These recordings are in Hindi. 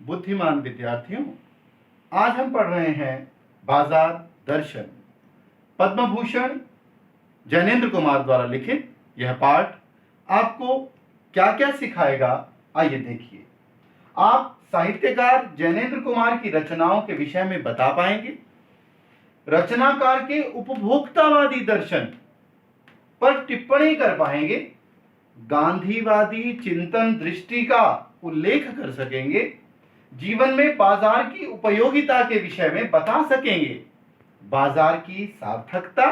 बुद्धिमान विद्यार्थियों, आज हम पढ़ रहे हैं बाजार दर्शन। पद्म भूषण जैनेन्द्र कुमार द्वारा लिखित यह पाठ आपको क्या क्या सिखाएगा, आइए देखिए। आप साहित्यकार जैनेन्द्र कुमार की रचनाओं के विषय में बता पाएंगे, रचनाकार के उपभोक्तावादी दर्शन पर टिप्पणी कर पाएंगे, गांधीवादी चिंतन दृष्टि का उल्लेख कर सकेंगे, जीवन में बाजार की उपयोगिता के विषय में बता सकेंगे, बाजार की सार्थकता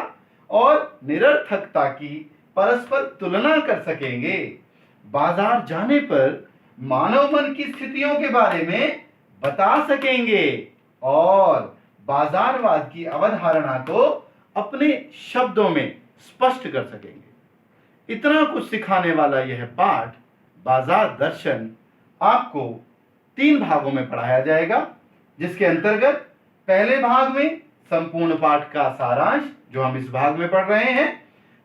और निरर्थकता की परस्पर तुलना कर सकेंगे, बाजार जाने पर मानव मन की स्थितियों के बारे में बता सकेंगे और बाजारवाद की अवधारणा को अपने शब्दों में स्पष्ट कर सकेंगे। इतना कुछ सिखाने वाला यह पाठ बाजार दर्शन आपको 3 भागों में पढ़ाया जाएगा, जिसके अंतर्गत पहले भाग में संपूर्ण पाठ का सारांश जो हम इस भाग में पढ़ रहे हैं,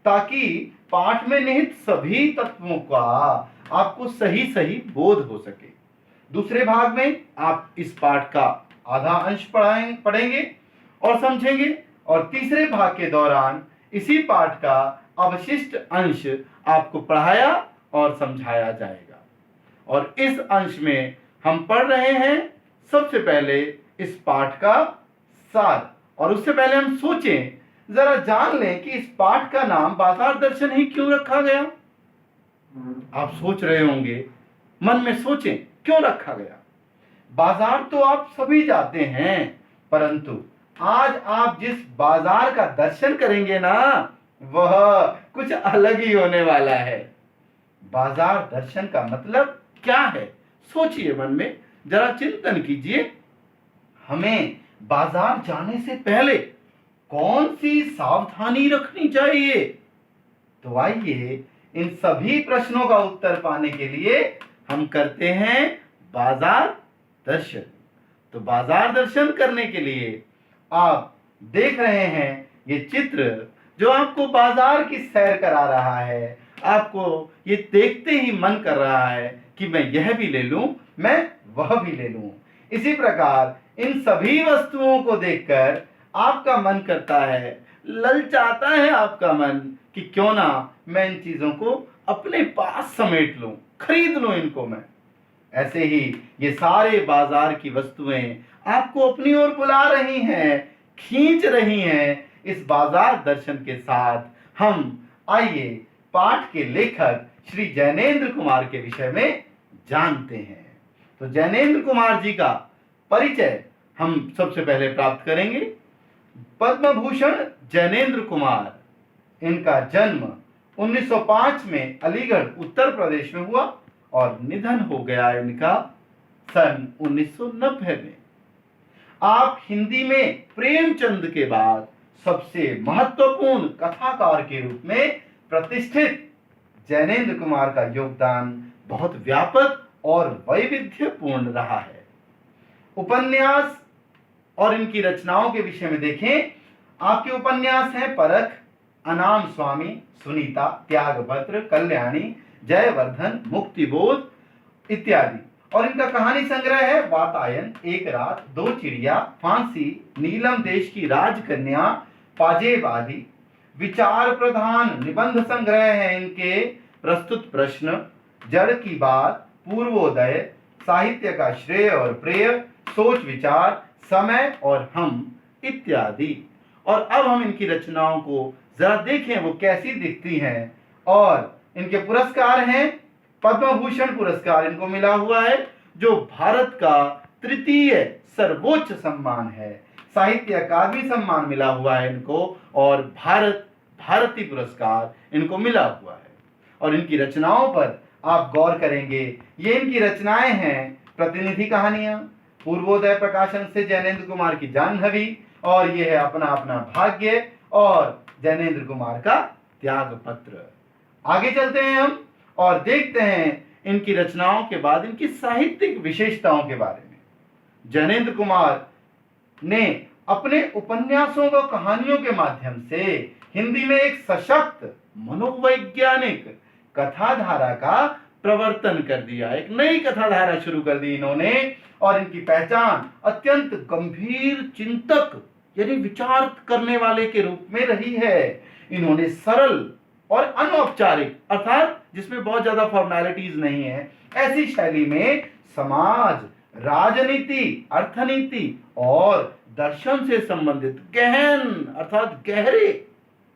ताकि पाठ में निहित सभी तत्वों का आपको सही सही बोध हो सके। दूसरे भाग में आप इस पाठ का आधा अंश पढ़ेंगे और समझेंगे, और तीसरे भाग के दौरान इसी पाठ का अवशिष्ट अंश आपको पढ़ाया और समझाया जाएगा। और इस अंश में हम पढ़ रहे हैं सबसे पहले इस पाठ का सार, और उससे पहले हम सोचें, जरा जान लें कि इस पाठ का नाम बाजार दर्शन ही क्यों रखा गया। आप सोच रहे होंगे, मन में सोचें क्यों रखा गया। बाजार तो आप सभी जाते हैं, परंतु आज आप जिस बाजार का दर्शन करेंगे ना, वह कुछ अलग ही होने वाला है। बाजार दर्शन का मतलब क्या है, सोचिए, मन में जरा चिंतन कीजिए। हमें बाजार जाने से पहले कौन सी सावधानी रखनी चाहिए? तो आइए इन सभी प्रश्नों का उत्तर पाने के लिए हम करते हैं बाजार दर्शन। तो बाजार दर्शन करने के लिए आप देख रहे हैं ये चित्र जो आपको बाजार की सैर करा रहा है। आपको ये देखते ही मन कर रहा है कि मैं यह भी ले लूं, मैं वह भी ले लूं। इसी प्रकार इन सभी वस्तुओं को देखकर आपका मन करता है, ललचाता है आपका मन कि क्यों ना मैं इन चीजों को अपने पास समेट लूं, खरीद लूं इनको मैं। ऐसे ही ये सारे बाजार की वस्तुएं आपको अपनी ओर बुला रही हैं, खींच रही हैं। इस बाजार दर्शन के साथ हम आइए पाठ के लेखक श्री जैनेन्द्र कुमार के विषय में जानते हैं। तो जैनेन्द्र कुमार जी का परिचय हम सबसे पहले प्राप्त करेंगे। पद्म भूषण जैनेन्द्र कुमार, इनका जन्म 1905 में अलीगढ़ उत्तर प्रदेश में हुआ और निधन हो गया इनका सन 1990 में। आप हिंदी में प्रेमचंद के बाद सबसे महत्वपूर्ण कथाकार के रूप में प्रतिष्ठित जैनेन्द्र कुमार का योगदान बहुत व्यापक और वैविध्यपूर्ण रहा है। उपन्यास और इनकी रचनाओं के विषय में देखें, आपके उपन्यास हैं परख, अनाम स्वामी, सुनीता, त्यागपत्र, कल्याणी, जयवर्धन, मुक्तिबोध इत्यादि। और इनका कहानी संग्रह है वातायन, एक रात, दो चिड़िया, फांसी, नीलम देश की राजकन्या, पाजेब आदि। विचार प्रधान निबंध संग्रह है इनके प्रस्तुत प्रश्न, जड़ की बात, पूर्वोदय, साहित्य का श्रेय और प्रेय, सोच विचार, समय और हम इत्यादि। और अब हम इनकी रचनाओं को जरा देखें वो कैसी दिखती हैं। और इनके पुरस्कार हैं, पद्म भूषण पुरस्कार इनको मिला हुआ है, जो भारत का तृतीय सर्वोच्च सम्मान है। साहित्य अकादमी सम्मान मिला हुआ है इनको, और भारती पुरस्कार इनको मिला हुआ है। और इनकी रचनाओं पर आप गौर करेंगे, ये इनकी रचनाएं हैं प्रतिनिधि कहानियां, पूर्वोदय प्रकाशन से जैनेन्द्र कुमार की जाह्नवी, और ये है अपना अपना भाग्य, और जैनेन्द्र कुमार का त्याग पत्र। आगे चलते हैं हम और देखते हैं इनकी रचनाओं के बाद इनकी साहित्यिक विशेषताओं के बारे में। जैनेन्द्र कुमार ने अपने उपन्यासों व कहानियों के माध्यम से हिंदी में एक सशक्त मनोवैज्ञानिक कथाधारा का प्रवर्तन कर दिया, एक नई कथाधारा शुरू कर दी इन्होंने। और इनकी पहचान अत्यंत गंभीर चिंतक यानी विचार करने वाले के रूप में रही है। इन्होंने सरल और अनौपचारिक अर्थात जिसमें बहुत ज्यादा फॉर्मेलिटीज नहीं है ऐसी शैली में समाज, राजनीति, अर्थनीति और दर्शन से संबंधित गहन अर्थात गहरे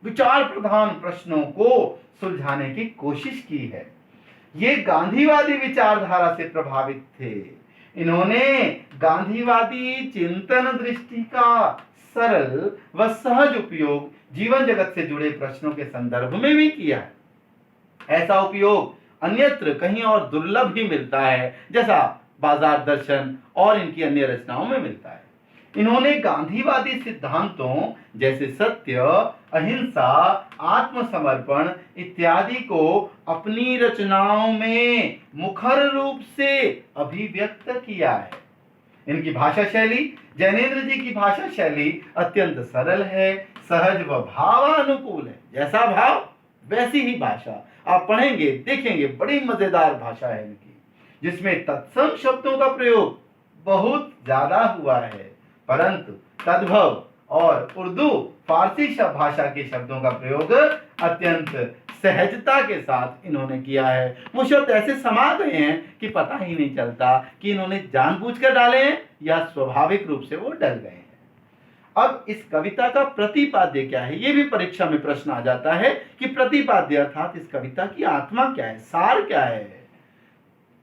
विचार प्रधान प्रश्नों को सुलझाने की कोशिश की है। ये गांधीवादी विचारधारा से प्रभावित थे। इन्होंने गांधीवादी चिंतन दृष्टि का सरल व सहज उपयोग जीवन जगत से जुड़े प्रश्नों के संदर्भ में भी किया है। ऐसा उपयोग अन्यत्र कहीं और दुर्लभ ही मिलता है, जैसा बाजार दर्शन और इनकी अन्य रचनाओं में मिलता है। इन्होंने गांधीवादी सिद्धांतों जैसे सत्य, अहिंसा, आत्मसमर्पण इत्यादि को अपनी रचनाओं में मुखर रूप से अभिव्यक्त किया है। इनकी भाषा शैली, जैनेन्द्र जी की भाषा शैली अत्यंत सरल है, सहज व भावानुकूल है। जैसा भाव वैसी ही भाषा। आप पढ़ेंगे देखेंगे, बड़ी मजेदार भाषा है इनकी, जिसमें तत्सम शब्दों का प्रयोग बहुत ज्यादा हुआ है, परंतु तद्भव और उर्दू फारसी भाषा के शब्दों का प्रयोग अत्यंत सहजता के साथ इन्होंने किया है। वो शब्द ऐसे समा गए हैं कि पता ही नहीं चलता कि इन्होंने जानबूझकर डाले हैं या स्वाभाविक रूप से वो डल गए हैं। अब इस कविता का प्रतिपाद्य क्या है, ये भी परीक्षा में प्रश्न आ जाता है कि प्रतिपाद्य अर्थात इस कविता की आत्मा क्या है, सार क्या है।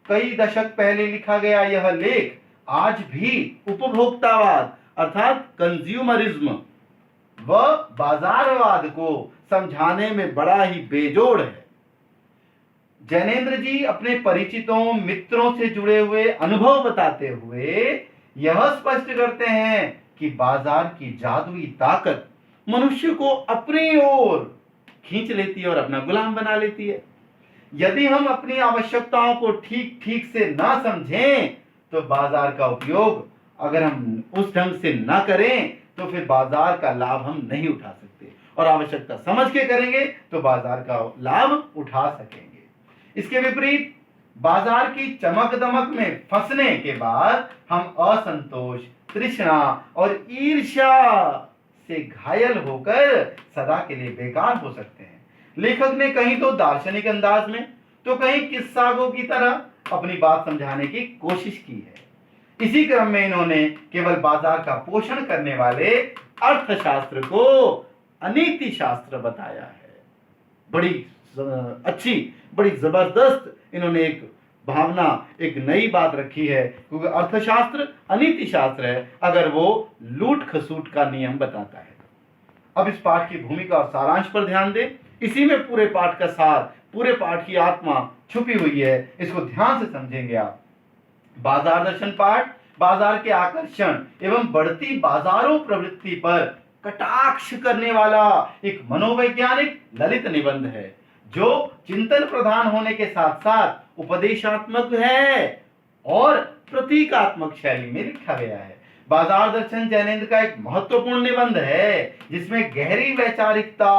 कई दशक पहले लिखा गया यह लेख आज भी उपभोक्तावाद अर्थात कंज्यूमरिज्म व बाजारवाद को समझाने में बड़ा ही बेजोड़ है। जैनेन्द्र जी अपने परिचितों, मित्रों से जुड़े हुए अनुभव बताते हुए यह स्पष्ट करते हैं कि बाजार की जादुई ताकत मनुष्य को अपनी ओर खींच लेती है और अपना गुलाम बना लेती है। यदि हम अपनी आवश्यकताओं को ठीक ठीक से ना समझें तो बाजार का उपयोग अगर हम उस ढंग से ना करें तो फिर बाजार का लाभ हम नहीं उठा सकते, और आवश्यकता समझ के करेंगे तो बाजार का लाभ उठा सकेंगे। इसके विपरीत बाजार की चमक दमक में फंसने के बाद हम असंतोष, तृष्णा और ईर्ष्या से घायल होकर सदा के लिए बेकार हो सकते हैं। लेखक ने कहीं तो दार्शनिक अंदाज में तो कहीं किस्सागो की तरह अपनी बात समझाने की कोशिश की है। इसी क्रम में इन्होंने केवल बाजार का पोषण करने वाले अर्थशास्त्र को अनीति शास्त्र बताया है। बड़ी अच्छी, बड़ी जबरदस्त इन्होंने एक भावना, एक नई बात रखी है, क्योंकि अर्थशास्त्र अनीति शास्त्र है अगर वो लूट खसूट का नियम बताता है। अब इस पाठ की भूमिका और सारांश पर ध्यान दें। इसी में पूरे पाठ का सार, पूरे पाठ की आत्मा छुपी हुई है, इसको ध्यान से समझेंगे आप। बाजार दर्शन पाठ बाजार के आकर्षण एवं बढ़ती बाजारों प्रवृत्ति पर कटाक्ष करने वाला एक मनोवैज्ञानिक ललित निबंध है, जो चिंतन प्रधान होने के साथ साथ उपदेशात्मक है और प्रतीकात्मक शैली में लिखा गया है। बाजार दर्शन जैनेन्द्र का एक महत्वपूर्ण निबंध है, जिसमें गहरी वैचारिकता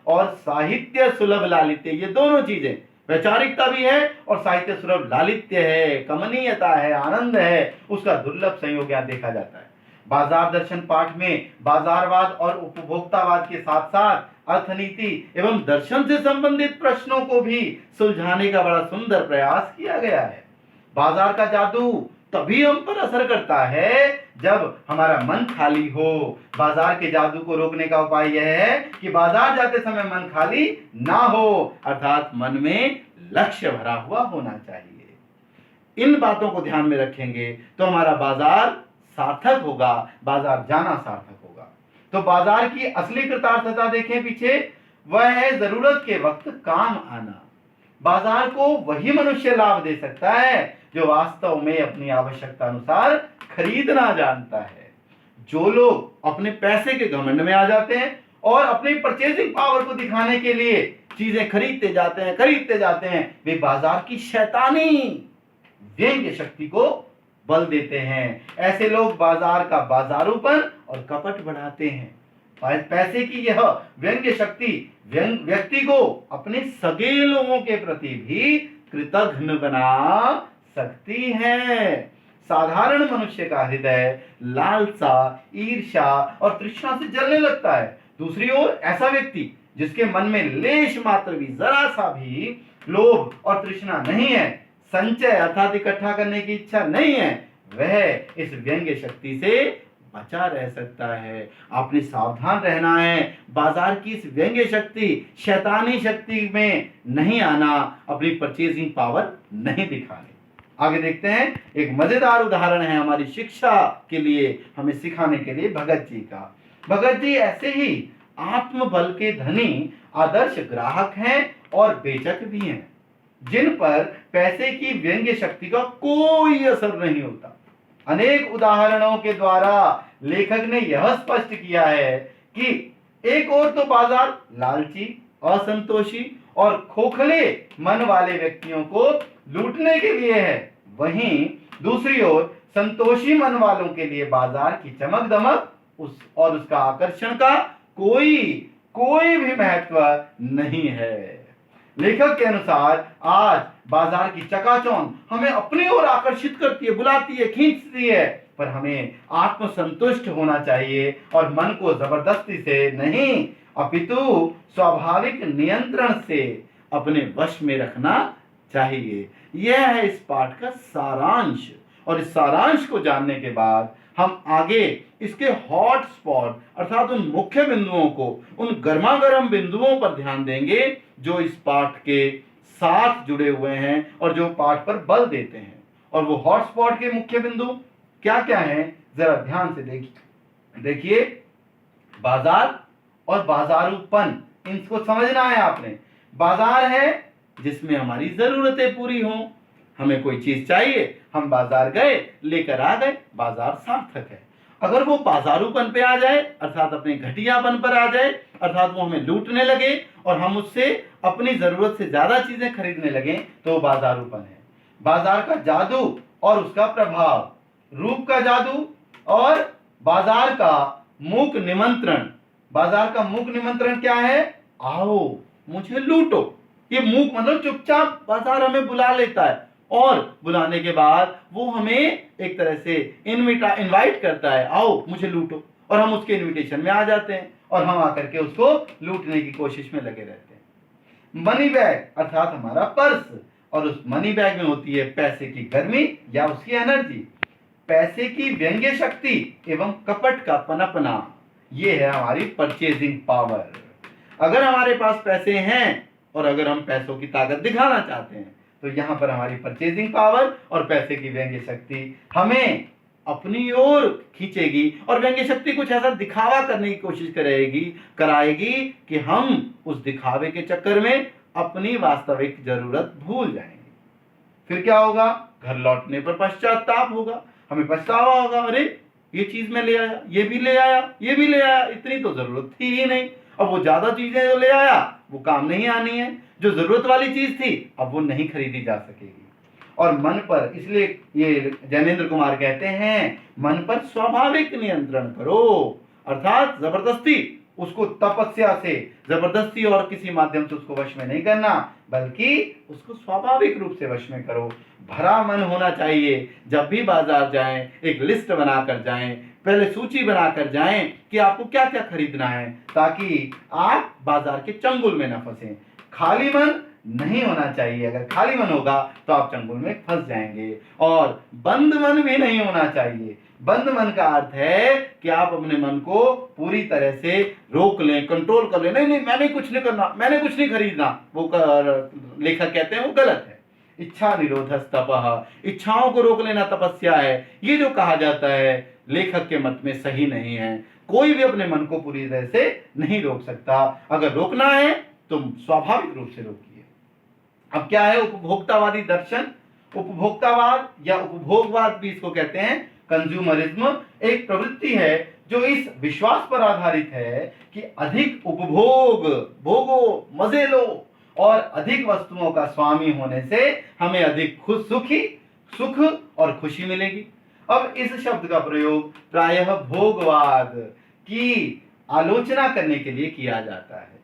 और साहित्य सुलभ लालित्य, ये दोनों चीजें, वैचारिकता भी है और साहित्य सुलभ लालित्य है, कमनीयता है, आनंद है, उसका दुर्लभ संयोग यहाँ देखा जाता है। बाजार दर्शन पाठ में बाजारवाद और उपभोक्तावाद के साथ साथ अर्थनीति एवं दर्शन से संबंधित प्रश्नों को भी सुलझाने का बड़ा सुंदर प्रयास किया गया है। बाजार का जादू तभी हम पर असर करता है जब हमारा मन खाली हो। बाजार के जादू को रोकने का उपाय यह है कि बाजार जाते समय मन खाली ना हो, अर्थात मन में लक्ष्य भरा हुआ होना चाहिए। इन बातों को ध्यान में रखेंगे तो हमारा बाजार सार्थक होगा, बाजार जाना सार्थक होगा। तो बाजार की असली कृतार्थता देखें पीछे, वह है जरूरत के वक्त काम आना। बाजार को वही मनुष्य लाभ दे सकता है जो वास्तव में अपनी आवश्यकता अनुसार खरीदना जानता है। जो लोग अपने पैसे के घमंड में आ जाते हैं और अपनी परचेजिंग पावर को दिखाने के लिए चीजें खरीदते जाते हैं, वे बाजार की शैतानी व्यंग्य शक्ति को बल देते हैं। ऐसे लोग बाजार का बाजारूपन और कपट बढ़ाते हैं। पैसे की यह व्यंग्य शक्ति व्यक्ति को अपने सगे लोगों के प्रति भी कृतघ्न बना सकती है। साधारण मनुष्य का हृदय लालसा, ईर्ष्या और तृष्णा से जलने लगता है। दूसरी ओर ऐसा व्यक्ति जिसके मन में लेश मात्र भी, जरा सा भी लोभ और तृष्णा नहीं है, संचय अर्थात इकट्ठा करने की इच्छा नहीं है, वह इस व्यंग्य शक्ति से बचा रह सकता है। आपने सावधान रहना है, बाजार की इस व्यंग्य शक्ति, शैतानी शक्ति में नहीं आना, अपनी परचेजिंग पावर नहीं दिखानी। आगे देखते हैं, एक मजेदार उदाहरण है हमारी शिक्षा के लिए, हमें सिखाने के लिए भगत जी का। भगत जी ऐसे ही आत्मबल के धनी आदर्श ग्राहक हैं और बेचक भी हैं, जिन पर पैसे की व्यंग्य शक्ति का कोई असर नहीं होता। अनेक उदाहरणों के द्वारा लेखक ने यह स्पष्ट किया है कि एक ओर तो बाजार लालची, असंतोषी और खोखले मन वाले व्यक्तियों को लूटने के लिए है, वहीं दूसरी ओर संतोषी मन वालों के लिए बाजार की चमक दमक और उसका आकर्षण का कोई भी महत्व नहीं है। लेखक के अनुसार आज बाजार की चकाचौंध हमें अपनी ओर आकर्षित करती है, बुलाती है, खींचती है, पर हमें आत्मसंतुष्ट होना चाहिए और मन को जबरदस्ती से नहीं, अपितु स्वाभाविक नियंत्रण से अपने वश में रखना चाहिए। यह है इस पाठ का सारांश, और इस सारांश को जानने के बाद हम आगे इसके हॉट स्पॉट अर्थात उन मुख्य बिंदुओं को, उन गर्मागर्म बिंदुओं पर ध्यान देंगे जो इस पाठ के साथ जुड़े हुए हैं और जो पाठ पर बल देते हैं। और वो हॉट स्पॉट के मुख्य बिंदु क्या क्या हैं, जरा ध्यान से देखिए। बाजार और बाजारूपन, इनको समझना है आपने। बाजार है जिसमें हमारी जरूरतें पूरी हों, हमें कोई चीज चाहिए, हम बाजार गए, लेकर आ गए, बाजार सार्थक है। अगर वो बाजारूपन पे आ जाए अर्थात अपने घटियापन पर आ जाए, अर्थात वो हमें लूटने लगे और हम उससे अपनी जरूरत से ज्यादा चीजें खरीदने लगे, तो बाजारूपन है। बाजार का जादू और उसका प्रभाव, रूप का जादू और बाजार का मूक निमंत्रण। बाजार का मूक निमंत्रण क्या है? आओ मुझे लूटो। ये मूक मतलब चुपचाप बाजार हमें बुला लेता है और बुलाने के बाद वो हमें एक तरह से इनवाइट करता है, आओ मुझे लूटो, और हम उसके इनविटेशन में आ जाते हैं और हम आकर के उसको लूटने की कोशिश में लगे रहते हैं। मनी बैग अर्थात हमारा पर्स, और उस मनी बैग में होती है पैसे की गर्मी या उसकी एनर्जी, पैसे की व्यंग्य शक्ति एवं कपट का पनपना। ये है हमारी परचेजिंग पावर। अगर हमारे पास पैसे हैं और अगर हम पैसों की ताकत दिखाना चाहते हैं, तो यहाँ पर हमारी परचेजिंग पावर और पैसे की व्यंग्य शक्ति हमें अपनी ओर खींचेगी और व्यंग्य शक्ति कुछ ऐसा दिखावा करने की कोशिश कराएगी कि हम उस दिखावे के चक्कर में अपनी वास्तविक जरूरत भूल जाएंगे। फिर क्या होगा? घर लौटने पर पश्चाताप होगा, हमें पछतावा होगा, अरे ये चीज मैं ले आया, ये भी ले आया, ये भी ले आया, इतनी तो जरूरत थी ही नहीं। अब वो ज्यादा चीजें जो ले आया वो काम नहीं आनी है, जो जरूरत वाली चीज थी अब वो नहीं खरीदी जा सकेगी। और मन पर, इसलिए ये जैनेंद्र कुमार कहते हैं, मन पर स्वाभाविक नियंत्रण करो, अर्थात जबरदस्ती उसको, तपस्या से जबरदस्ती और किसी माध्यम से उसको वश में नहीं करना, बल्कि उसको स्वाभाविक रूप से वश में करो। भरा मन होना चाहिए। जब भी बाजार जाएं एक लिस्ट बनाकर जाएं, पहले सूची बनाकर जाएं कि आपको क्या क्या खरीदना है, ताकि आप बाजार के चंगुल में न फंसें। खाली मन नहीं होना चाहिए। अगर खाली मन होगा तो आप चंगुल में फंस जाएंगे। और बंद मन भी नहीं होना चाहिए। बंद मन का अर्थ है कि आप अपने मन को पूरी तरह से रोक लें, कंट्रोल कर लें। नहीं, मैंने कुछ नहीं करना, मैंने कुछ नहीं खरीदना। वो लेखक कहते हैं वो गलत है। इच्छा निरोधस तपः, इच्छाओं को रोक लेना तपस्या है। ये जो कहा जाता है लेखक के मत में सही नहीं है। कोई भी अपने मन को पूरी तरह से नहीं रोक सकता। अगर रोकना है तो स्वाभाविक रूप से रोकिए। अब क्या है उपभोक्तावादी दर्शन? उपभोक्तावाद या उपभोगवाद भी इसको कहते हैं। कंज्यूमरिज्म एक प्रवृत्ति है जो इस विश्वास पर आधारित है कि अधिक उपभोग, भोगो, मजे लो और अधिक वस्तुओं का स्वामी होने से हमें अधिक सुख और खुशी मिलेगी। अब इस शब्द का प्रयोग प्रायः भोगवाद की आलोचना करने के लिए किया जाता है।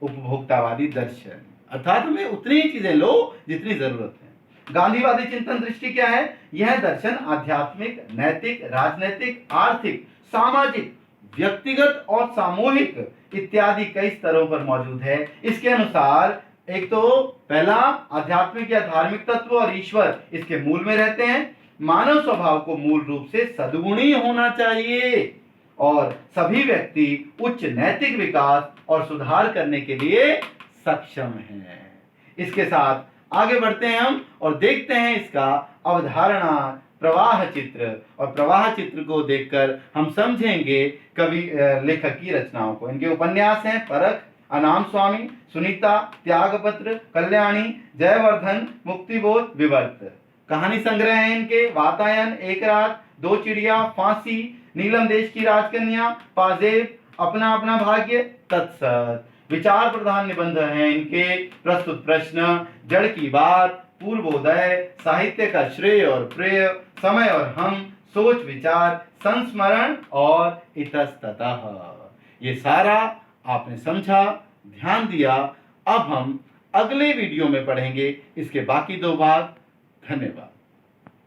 उपभोक्तावादी दर्शन अर्थात हमें उतनी ही चीजें लो जितनी जरूरत है। गांधीवादी चिंतन दृष्टि क्या है? यह दर्शन आध्यात्मिक, नैतिक, राजनैतिक, आर्थिक, सामाजिक, व्यक्तिगत और सामूहिक इत्यादि कई स्तरों पर मौजूद है। इसके अनुसार एक तो पहला, आध्यात्मिक या धार्मिक तत्व और ईश्वर इसके मूल में रहते हैं। मानव स्वभाव को मूल रूप से सद्गुणी होना चाहिए और सभी व्यक्ति उच्च नैतिक विकास और सुधार करने के लिए सक्षम हैं। इसके साथ आगे बढ़ते हैं हम और देखते हैं इसका अवधारणा प्रवाह चित्र, और प्रवाह चित्र को देखकर हम समझेंगे कवि लेखक की रचनाओं को। इनके उपन्यास हैं परख, अनाम स्वामी, सुनीता, त्यागपत्र, कल्याणी, जयवर्धन, मुक्तिबोध, विवर्त। कहानी संग्रह है इनके वातायन, एक रात, दो चिड़िया, फांसी, नीलम देश की राजकन्या, पाजेब, अपना अपना भाग्य, तत्सत। विचार प्रधान निबंध हैं इनके प्रस्तुत प्रश्न, जड़ की बात, पूर्वोदय, साहित्य का श्रेय और प्रेय, समय और हम, सोच विचार, संस्मरण और इतस्ततः। ये सारा आपने समझा, ध्यान दिया। अब हम अगले वीडियो में पढ़ेंगे इसके बाकी 2 भाग। धन्यवाद।